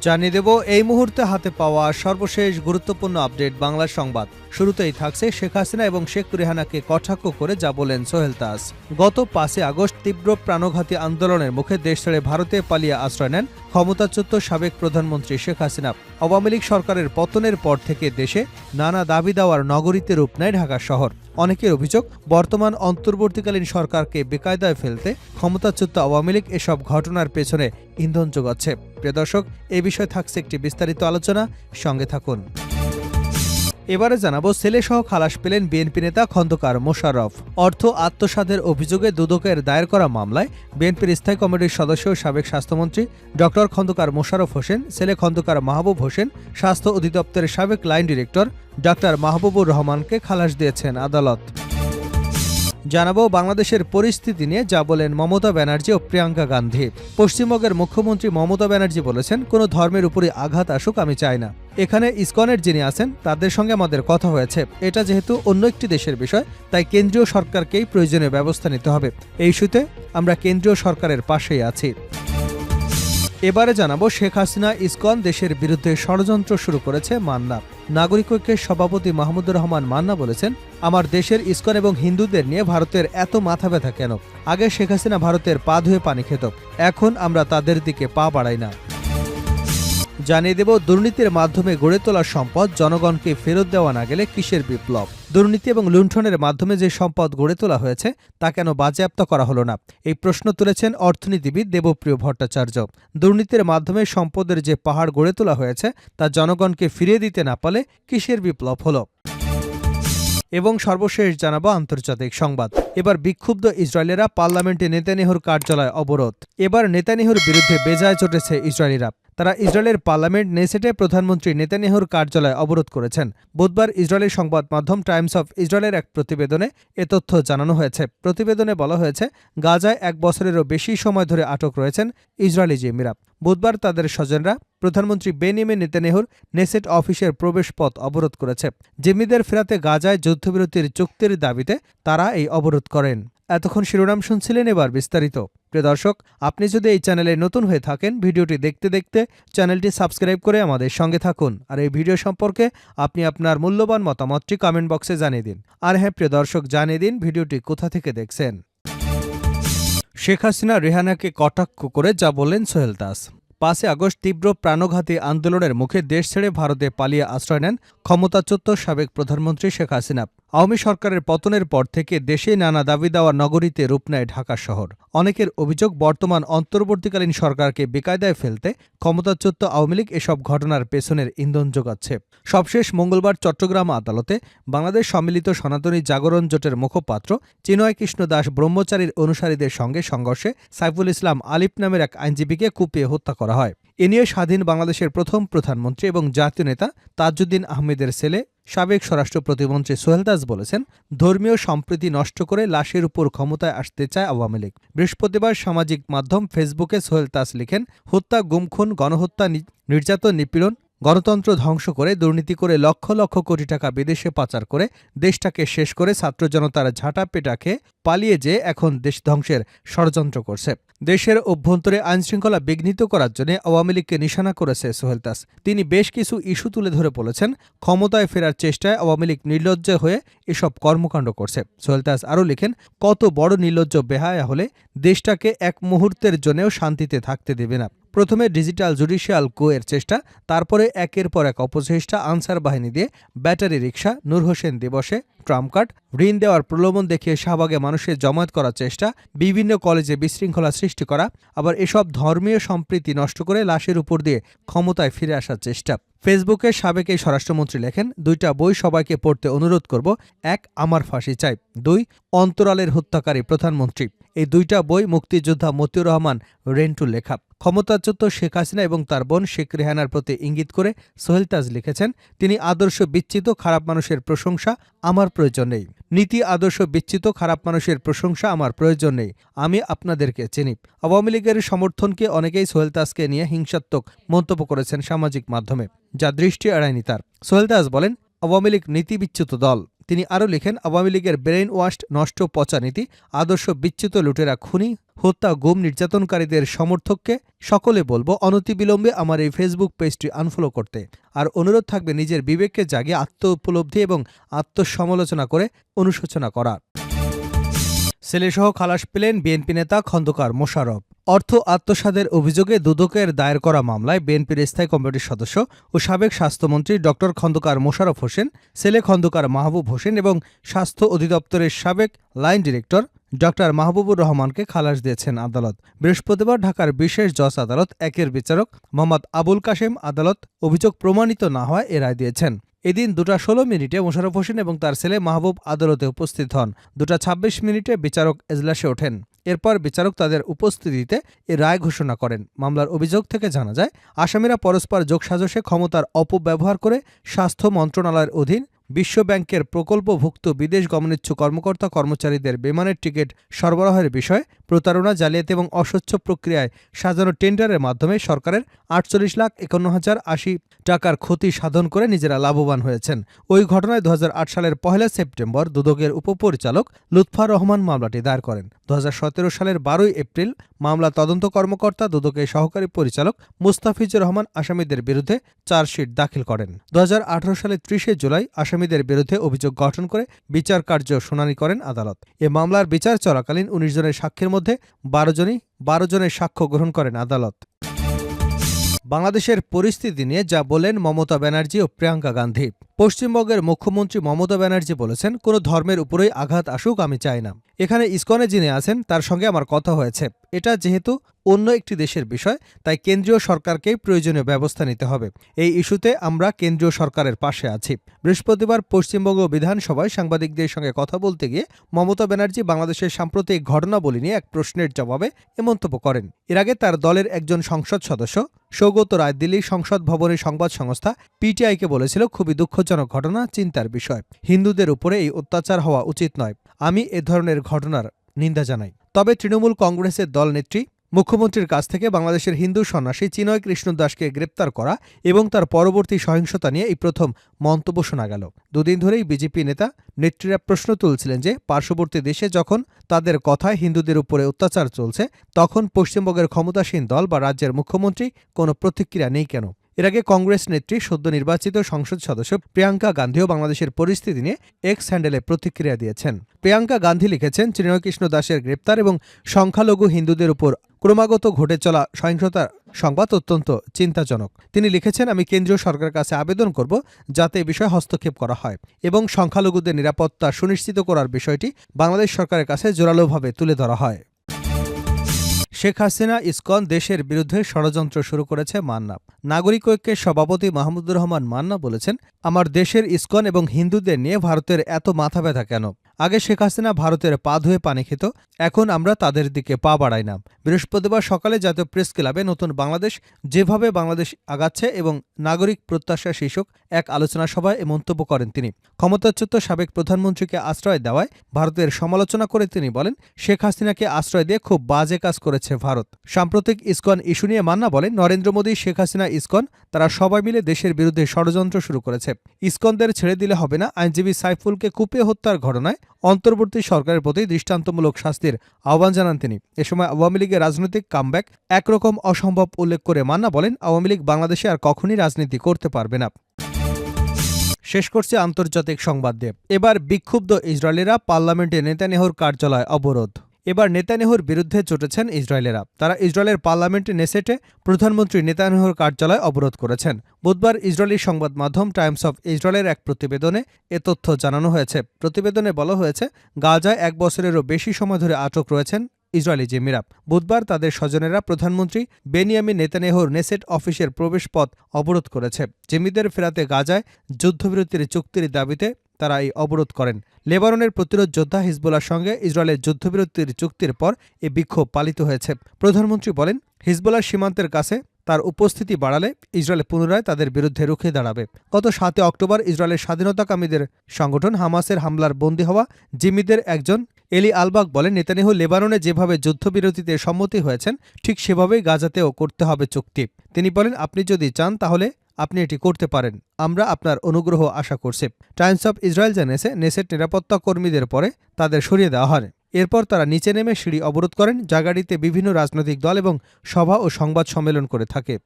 জানিয়ে দেব এই মুহূর্তে হাতে পাওয়া সর্বশেষ গুরুত্বপূর্ণ আপডেট বাংলা সংবাদ। শুরুতেই থাকছে শেখ হাসিনা এবং শেখ রেহানাকে কটাক্ষ করে যা বলেন সোহেল তাজ। গত 5 আগস্ট তীব্র প্রাণঘাতী আন্দোলনের মুখে দেশ ছেড়ে ভারতে পালিয়ে আশ্রয় নেন ক্ষমতাচ্যুত সাবেক প্রধানমন্ত্রী শেখ হাসিনা। আওয়ামী লীগ সরকারের পতনের পর থেকে দেশে নানা দাবি দেওয়ার নগরীতে রূপ নেয় ঢাকা শহর। অনেকের অভিযোগ, বর্তমান অন্তর্বর্তীকালীন সরকারকে বেকায়দায় ফেলতে ক্ষমতাচ্যুত আওয়ামী লীগ এসব ঘটনার পেছনে ইন্ধন যোগাচ্ছে। প্রিয় দর্শক, এ বিষয়ে থাকছে একটি বিস্তারিত আলোচনা, সঙ্গে থাকুন। এবারে জানাবো, ছেলেসহ খালাস পেলেন বিএনপি নেতা খন্দকার মোশাররফ। অর্থ আত্মসাতের অভিযোগে দুদকের দায়ের করা মামলায় বিএনপির স্থায়ী কমিটির সদস্য সাবেক স্বাস্থ্যমন্ত্রী ডক্টর খন্দকার মোশাররফ হোসেন, ছেলে খন্দকার মাহবুব হোসেন, স্বাস্থ্য অধিদপ্তরের সাবেক লাইন ডিরেক্টর ডাক্তার মাহবুবুর রহমানকে খালাস দিয়েছেন আদালত। জানাবো বাংলাদেশের পরিস্থিতি নিয়ে যা বলেন মমতা ব্যানার্জি ও প্রিয়াঙ্কা গান্ধী। পশ্চিমবঙ্গের মুখ্যমন্ত্রী মমতা ব্যানার্জি বলেছেন, কোনো ধর্মের উপরে আঘাত আসুক আমি চাই না। এখানে ইসকনের যিনি আছেন তাদের সঙ্গে আমাদের কথা হয়েছে। এটা যেহেতু অন্য একটি দেশের বিষয়, তাই কেন্দ্রীয় সরকারকেই প্রয়োজনীয় ব্যবস্থা নিতে হবে। এই ইস্যুতে আমরা কেন্দ্রীয় সরকারের পাশেই আছি। এবারে জানাবো, শেখ হাসিনা ইসকন দেশের বিরুদ্ধে ষড়যন্ত্র শুরু করেছে মান্না। নাগরিক ঐক্যের সভাপতি মাহমুদুর রহমান মান্না বলেছেন, আমার দেশের ইসকন এবং হিন্দুদের নিয়ে ভারতের এত মাথা ব্যথা কেন? আগে শেখ হাসিনা ভারতের পা ধুয়ে পানি খেত, এখন আমরা তাদের দিকে পা বাড়াই না। জানিয়ে দেব, দুর্নীতির মাধ্যমে গড়ে তোলা সম্পদ জনগণকে ফেরত দেওয়া না গেলে কিসের বিপ্লব? দুর্নীতি এবং লুণ্ঠনের মাধ্যমে যে সম্পদ গড়ে তোলা হয়েছে তা কেন বাজেয়াপ্ত করা হলো না? এই প্রশ্ন তুলেছেন অর্থনীতিবিদ দেবপ্রিয় ভট্টাচার্য। দুর্নীতির মাধ্যমে সম্পদের যে পাহাড় গড়ে তোলা হয়েছে তা জনগণকে ফিরিয়ে দিতে না পারলে কিসের বিপ্লব হলো? এবং সর্বশেষ জানাবো আন্তর্জাতিক সংবাদ। এবার বিক্ষুব্ধ ইসরায়েলিরা পার্লামেন্টে নেতানিয়াহুর কার্যালয় অবরোধ। এবার নেতানিয়াহুর বিরুদ্ধে বেজায় চটেছে ইসরায়েলিরা। তারা ইসরায়েলের পার্লামেন্ট নেসেটে প্রধানমন্ত্রী নেতানিয়াহুর কার্যালয় অবরোধ করেছেন। বুধবার ইসরায়েলের সংবাদ মাধ্যম টাইমস অফ ইসরায়েলের এক প্রতিবেদনে এ তথ্য জানানো হয়েছে। প্রতিবেদনে বলা হয়েছে, গাজায় 1 বছরেরও বেশি সময় ধরে আটক রয়েছেন ইসরায়েলি জিম্মিরা। বুধবার তাদের স্বজনরা প্রধানমন্ত্রী বেনিয়ামিন নেতানিয়াহুর নেসেট অফিসের প্রবেশপথ অবরোধ করেছে। জিম্মিদের ফেরাতে গাজায় যুদ্ধবিরতির চুক্তির দাবিতে তারা এই অবরোধ করেন। এতক্ষণ শিরোনাম শুনছিলেন, এবার বিস্তারিত। প্রিয় দর্শক, আপনি যদি এই চ্যানেলে নতুন হয়ে থাকেন, ভিডিওটি দেখতে দেখতে চ্যানেলটি সাবস্ক্রাইব করে আমাদের সঙ্গে থাকুন। আর এই ভিডিও সম্পর্কে আপনি আপনার মূল্যবান মতামতটি কমেন্ট বক্সে জানিয়ে দিন। আর হ্যাঁ প্রিয় দর্শক, জানিয়ে দিন ভিডিওটি কোথা থেকে দেখছেন। শেখ হাসিনা রেহানাকে কটাক্ষ করে যা বললেন সোহেল তাজ। 5 আগস্ট তীব্র প্রাণঘাতী আন্দোলনের মুখে দেশ ছেড়ে ভারতে পালিয়ে আশ্রয় নেন ক্ষমতাচ্যুত সাবেক প্রধানমন্ত্রী শেখ হাসিনা। আওয়ামী সরকারের পতনের পর থেকে দেশে নানা দাবি দেওয়ার নগরীতে রূপ নেয় ঢাকা শহর। অনেকের অভিযোগ, বর্তমান অন্তর্বর্তীকালীন সরকারকে বেকায়দায় ফেলতে ক্ষমতাচ্যুত আওয়ামী লীগ এসব ঘটনার পেছনের ইন্ধন যোগাচ্ছে। সবশেষ মঙ্গলবার চট্টগ্রাম আদালতে বাংলাদেশ সম্মিলিত সনাতনী জাগরণ জোটের মুখপাত্র চিন্ময় কৃষ্ণ দাস ব্রহ্মচারীর অনুসারীদের সঙ্গে সংঘর্ষে সাইফুল ইসলাম আলিফ নামের এক আইনজীবীকে কুপিয়ে হত্যা করা হয়। এ নিয়ে স্বাধীন বাংলাদেশের প্রথম প্রধানমন্ত্রী এবং জাতীয় নেতা তাজউদ্দিন আহমেদের ছেলে সাবেক স্বরাষ্ট্র প্রতিমন্ত্রী সোহেল তাজ বলেছেন, ধর্মীয় সম্প্রীতি নষ্ট করে লাশের উপর ক্ষমতায় আসতে চায় আওয়ামী লীগ। বৃহস্পতিবার সামাজিক মাধ্যম ফেসবুকে সোহেল তাজ লিখেন, হত্যা, গুম, খুন, গণহত্যা, নির্যাতন, নিপীড়ন, গণতন্ত্র ধ্বংস করে, দুর্নীতি করে, লক্ষ লক্ষ কোটি টাকা বিদেশে পাচার করে, দেশটাকে শেষ করে ছাত্র জনতার ঝাঁটা পেটা খেয়ে পালিয়ে যেয়ে এখন দেশ ধ্বংসের ষড়যন্ত্র করছে। দেশের অভ্যন্তরে আইনশৃঙ্খলা বিঘ্নিত করার জন্য আওয়ামী লীগকে নিশানা করেছে সোহেল তাজ। তিনি বেশ কিছু ইস্যু তুলে ধরে বলেছেন, ক্ষমতায় ফেরার চেষ্টায় আওয়ামী লীগ নির্লজ্জ হয়ে এসব কর্মকাণ্ড করছে। সোহেল তাজ আরও লিখেন, কত বড় নির্লজ্জ বেহায়া হলে দেশটাকে এক মুহূর্তের জন্যও শান্তিতে থাকতে দেবে না। প্রথমে ডিজিটাল জুডিশিয়াল কুয়ের চেষ্টা, তারপরে একের পর এক অপচেষ্টা, আনসার বাহিনী দিয়ে ব্যাটারি রিকশা, নূর হোসেন দিবসে ট্রাম্প কার্ড, ঋণ দেওয়ার প্রলোভন দেখিয়ে শাহবাগে মানুষের জমায়েত করার চেষ্টা, বিভিন্ন কলেজে বিশৃঙ্খলা সৃষ্টি করা, আবার এসব ধর্মীয় সম্প্রীতি নষ্ট করে লাশের উপর দিয়ে ক্ষমতায় ফিরে আসার চেষ্টা। ফেসবুকে সাবেক এই স্বরাষ্ট্রমন্ত্রী লেখেন, 2টা বই সবাইকে পড়তে অনুরোধ করব। 1, আমার ফাঁসি চাই। 2, অন্তরালের হত্যাকারী প্রধানমন্ত্রী। এই 2টা বই মুক্তিযোদ্ধা মতিউর রহমান রেন্টুর লেখা। ক্ষমতাচ্যুত শেখ হাসিনা এবং তার বোন শেখ রেহানার প্রতি ইঙ্গিত করে সোহেল তাজ লিখেছেন, তিনি আদর্শ বিচ্যুত খারাপ মানুষের প্রশংসা আমার প্রয়োজন নেই। নীতি আদর্শ বিচ্যুত খারাপ মানুষের প্রশংসা আমার প্রয়োজন নেই। আমি আপনাদেরকে চিনি। আওয়ামী লীগের সমর্থনকে অনেকেই সোহেল তাজকে নিয়ে হিংসাত্মক মন্তব্য করেছেন সামাজিক মাধ্যমে, যা দৃষ্টি এড়ায়নি তার। সোহেল তাজ বলেন, আওয়ামী লীগ নীতিবিচ্যুত দল, তিনি আরও লিখেন, আওয়ামী লীগের ব্রেইন ওয়াশড নষ্ট পচা নীতি, আদর্শ বিচ্যুত লুটেরা খুনি, হত্যা, গুম, নির্যাতনকারীদের সমর্থককে সকলে বলবো অনতিবিলম্বে আমার এই ফেসবুক পেজটি আনফলো করতে। আর অনুরোধ থাকবে নিজের বিবেককে জাগিয়ে আত্ম উপলব্ধি এবং আত্মসমালোচনা করে অনুশোচনা করা। ছেলেসহ খালাস পেলেন বিএনপি নেতা খন্দকার মোশাররফ। অর্থ আত্মসাতের অভিযোগে দুদকের দায়ের করা মামলায় বিএনপির স্থায়ী কমিটির সদস্য ও সাবেক স্বাস্থ্যমন্ত্রী ড খন্দকার মোশাররফ হোসেন, ছেলে খন্দকার মাহবুব হোসেন এবং স্বাস্থ্য অধিদপ্তরের সাবেক লাইন ডিরেক্টর ড মাহবুবুর রহমানকে খালাস দিয়েছেন আদালত। বৃহস্পতিবার ঢাকার বিশেষ জজ আদালত ১-এর বিচারক মোহাম্মদ আবুল কাশেম আদালত অভিযোগ প্রমাণিত না হওয়ায় এ রায় দিয়েছেন। এদিন 2:16 মোশাররফ হোসেন এবং তার ছেলে মাহবুব আদালতে উপস্থিত হন। 2:26 বিচারক এজলাসে ওঠেন। এরপর বিচারক তাদের উপস্থিতিতে এ রায় ঘোষণা করেন। মামলার অভিযোগ থেকে জানা যায়, আসামিরা পরস্পর যোগসাজশে ক্ষমতার অপব্যবহার করে স্বাস্থ্য মন্ত্রণালয়ের অধীন বিশ্ব ব্যাংকের প্রকল্পভুক্ত বিদেশ গমনেচ্ছুক কর্মকর্তা কর্মচারীদের বিমানের টিকিট সরবরাহের বিষয়ে প্রতারণা, জালিয়াতি এবং অস্বচ্ছ প্রক্রিয়ায় সাজানো টেন্ডারের মাধ্যমে সরকারের ৪৮,৫১,০৮০ টাকার ক্ষতি সাধন করে নিজেরা লাভবান হয়েছেন। ওই ঘটনায় ২০০৮ সালের ১ সেপ্টেম্বর দুদকের উপপরিচালক লুৎফা রহমান মামলাটি দায়ের করেন। ২০১৭ সালের ১২ এপ্রিল মামলা তদন্ত কর্মকর্তা দুদকের সহকারী পরিচালক মুস্তাফিজুর রহমান আসামিদের বিরুদ্ধে চার্জশিট দাখিল করেন। ২০১৮ সালের ৩০ জুলাই আসামিদের বিরুদ্ধে অভিযোগ গঠন করে বিচার কার্য শুনানি করেন আদালত। এ মামলার বিচার চলাকালীন ১৯ জনের সাক্ষীর মধ্যে ১২ জনের সাক্ষ্য গ্রহণ করেন আদালত। বাংলাদেশের পরিস্থিতি নিয়ে যা বলেন মমতা ব্যানার্জি ও প্রিয়াঙ্কা গান্ধী। পশ্চিমবঙ্গের মুখ্যমন্ত্রী মমতা ব্যানার্জি বলেছেন, কোনো ধর্মের উপরেই আঘাত আসুক আমি চাই না। এখানে ইসকনে যিনি আছেন তার সঙ্গে আমার কথা হয়েছে। এটা যেহেতু অন্য একটি দেশের বিষয়, তাই কেন্দ্রীয় সরকারকেই প্রয়োজনীয় ব্যবস্থা নিতে হবে। এই ইস্যুতে আমরা কেন্দ্রীয় সরকারের পাশে আছি। বৃহস্পতিবার পশ্চিমবঙ্গ বিধানসভায় সাংবাদিকদের সঙ্গে কথা বলতে গিয়ে মমতা ব্যানার্জি বাংলাদেশের সাম্প্রতিক ঘটনাবলী নিয়ে এক প্রশ্নের জবাবে এ মন্তব্য করেন। এর আগে তার দলের একজন সংসদ সদস্য সৌগত রায় দিল্লি সংসদ ভবনের সংবাদ সংস্থা পিটিআইকে বলেছিল, খুবই দুঃখজনক ঘটনা, চিন্তার বিষয়। হিন্দুদের উপরে এই অত্যাচার হওয়া উচিত নয়। আমি এ ধরনের ঘটনার নিন্দা জানাই। তবে তৃণমূল কংগ্রেসের দলনেত্রী মুখ্যমন্ত্রীর কাছ থেকে বাংলাদেশের হিন্দু সন্ন্যাসী চিনয় কৃষ্ণ দাসকে গ্রেপ্তার করা এবং তার পরবর্তী সহিংসতা নিয়ে এই প্রথম মন্তব্য শোনা গেল। দুদিন ধরেই বিজেপি নেত্রীরা প্রশ্ন তুলছিলেন যে পার্শ্ববর্তী দেশে যখন তাদের কথায় হিন্দুদের উপরে অত্যাচার চলছে, তখন পশ্চিমবঙ্গের ক্ষমতাসীন দল বা রাজ্যের মুখ্যমন্ত্রী কোনো প্রতিক্রিয়া নেই কেন। এর আগে কংগ্রেস নেত্রী সদ্য নির্বাচিত সংসদ সদস্য প্রিয়াঙ্কা গান্ধীও বাংলাদেশের পরিস্থিতি নিয়ে এক্স হ্যান্ডেলে প্রতিক্রিয়া দিয়েছেন। প্রিয়াঙ্কা গান্ধী লিখেছেন, চিনয়কৃষ্ণ দাসের গ্রেপ্তার এবং সংখ্যালঘু হিন্দুদের উপর ক্রমাগত ঘটে চলা সহিংসতার সংবাদ অত্যন্ত চিন্তাজনক। তিনি লিখেছেন, আমি কেন্দ্রীয় সরকারের কাছে আবেদন করব যাতে এ বিষয়ে হস্তক্ষেপ করা হয় এবং সংখ্যালঘুদের নিরাপত্তা সুনিশ্চিত করার বিষয়টি বাংলাদেশ সরকারের কাছে জোরালোভাবে তুলে ধরা হয়। শেখ হাসিনা ইসকন দেশের বিরুদ্ধে ষড়যন্ত্র শুরু করেছে মান্না। নাগরিক ঐক্যের সভাপতি মাহমুদুর রহমান মান্না বলেছেন, আমার দেশের ইসকন এবং হিন্দুদের নিয়ে ভারতের এত মাথা ব্যথা কেন? আগে শেখ হাসিনা ভারতের পা ধুয়ে পানি খেত, এখন আমরা তাদের দিকে পা বাড়াই না। বৃহস্পতিবার সকালে জাতীয় প্রেস ক্লাবে নতুন বাংলাদেশ যেভাবে বাংলাদেশ আগাচ্ছে এবং নাগরিক প্রত্যাশা শীর্ষক এক আলোচনা সভায় এ মন্তব্য করেন তিনি। ক্ষমতাচ্যুত সাবেক প্রধানমন্ত্রীকে আশ্রয় দেওয়ায় ভারতের সমালোচনা করে তিনি বলেন, শেখ হাসিনাকে আশ্রয় দিয়ে খুব বাজে কাজ করেছে ভারত। সাম্প্রতিক ইসকন ইস্যু নিয়ে মান্না বলেন, নরেন্দ্র মোদী, শেখ হাসিনা, ইসকন তারা সবাই মিলে দেশের বিরুদ্ধে ষড়যন্ত্র শুরু করেছে। ইসকনদের ছেড়ে দিলে হবে না। আইনজীবী সাইফুলকে কুপিয়ে হত্যার ঘটনায় অন্তর্বর্তী সরকারের প্রতি দৃষ্টান্তমূলক শাস্তির আহ্বান জানান তিনি। এ সময় আওয়ামী লীগের রাজনৈতিক কামব্যাক একরকম অসম্ভব উল্লেখ করে মান্না বলেন, আওয়ামী লীগ বাংলাদেশে আর কখনই রাজনীতি করতে পারবে না। শেষ করছে আন্তর্জাতিক সংবাদ দিয়ে। এবার বিক্ষুব্ধ ইসরায়েলিরা পার্লামেন্টে নেতানিয়াহুর কার্যালয় অবরোধ। এবার নেতানিয়াহুর বিরুদ্ধে চটেছেন ইসরায়েলেরা। তারা ইসরায়েলের পার্লামেন্ট নেসেটে প্রধানমন্ত্রী নেতানিয়াহুর কার্যালয় অবরোধ করেছেন। বুধবার ইসরায়েলি সংবাদ মাধ্যম টাইমস অফ ইসরায়েলের এক প্রতিবেদনে এ তথ্য জানানো হয়েছে। প্রতিবেদনে বলা হয়েছে, গাজায় 1 বছরেরও বেশি সময় ধরে আটক রয়েছেন ইসরায়েলি জিম্মিরা। বুধবার তাদের স্বজনেরা প্রধানমন্ত্রী বেনিয়ামিন নেতানিয়াহুর নেসেট অফিসের প্রবেশপথ অবরোধ করেছে। জিম্মিদের ফেরাতে গাজায় যুদ্ধবিরতির চুক্তির দাবিতে তারা এই অবরোধ করেন। লেবাননের প্রতিরোধ যোদ্ধা হিজবুল্লাহর সঙ্গে ইসরায়েলের যুদ্ধবিরতির চুক্তির পর এ বিক্ষোভ পালিত হয়েছে। প্রধানমন্ত্রী বলেন, হিজবুল্লাহ সীমান্তের কাছে তার উপস্থিতি বাড়ালে ইসরায়েল পুনরায় তাদের বিরুদ্ধে রুখে দাঁড়াবে। গত 7 অক্টোবর ইসরায়েলের স্বাধীনতাকামীদের সংগঠন হামাসের হামলার বন্দী হওয়া জিম্মিদের একজন এলি আলবাগ বলেন, নেতানিয়াহু লেবাননে যেভাবে যুদ্ধবিরতিতে সম্মতি হয়েছেন ঠিক সেভাবেই গাজাতেও করতে হবে চুক্তি। তিনি বলেন, আপনি যদি চান তাহলে আপনি এটি করতে পারেন। আমরা আপনার অনুগ্রহ আশা করছি। টাইমস অফ ইসরায়েল জানিয়েছে, নেসেট নিরাপত্তা কর্মীদের পরে তাদের সরিয়ে দেওয়া হয়। এরপর তারা নিচে নেমে সিঁড়ি অবরোধ করেন। জায়গাটিতে বিভিন্ন রাজনৈতিক দল এবং সভা ও সংবাদ সম্মেলন করে থাকে।